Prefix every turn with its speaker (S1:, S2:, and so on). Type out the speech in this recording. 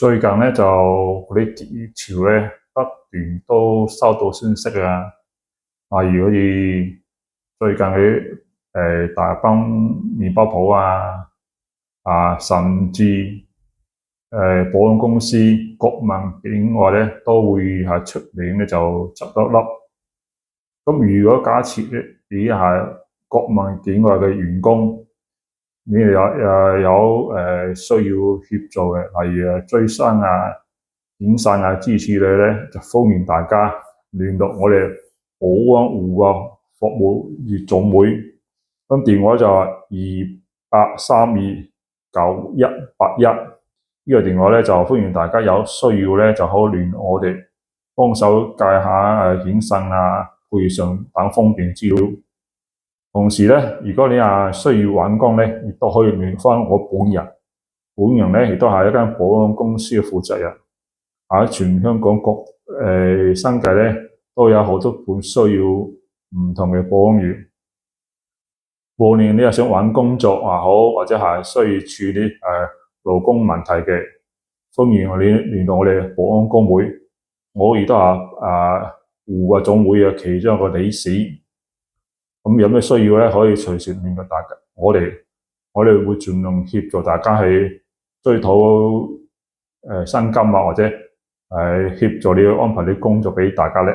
S1: 最近咧就嗰啲結業潮咧不斷都收到消息啊，例如好似最近嘅大班麵包鋪甚至保險公司國民境外咧都會係出年咧就執得笠。咁如果假設你係國民境外嘅員工，你有需要協助嘅，例如追薪遣散諸如此類咧，就歡迎大家聯絡我哋保安戶服務業總會，咁電話就係28329181，呢個電話咧就歡迎大家有需要咧就可以聯絡我哋，幫手計下遣散賠償等方面資料。同時咧，如果你需要揾工咧，亦都可以聯絡返我本人。本人咧亦都係一間保險公司嘅負責人，喺全香港新界咧都有好多本需要唔同嘅保險員。無論你係想揾工作也好，或者係需要處理勞工問題嘅，歡迎你聯絡我哋保安工會。我亦都係戶總會嘅其中一個理事。咁有咩需要咧，可以隨時聯絡大家。我哋會盡量協助大家去追討薪金或者協助你安排啲工作俾大家咧。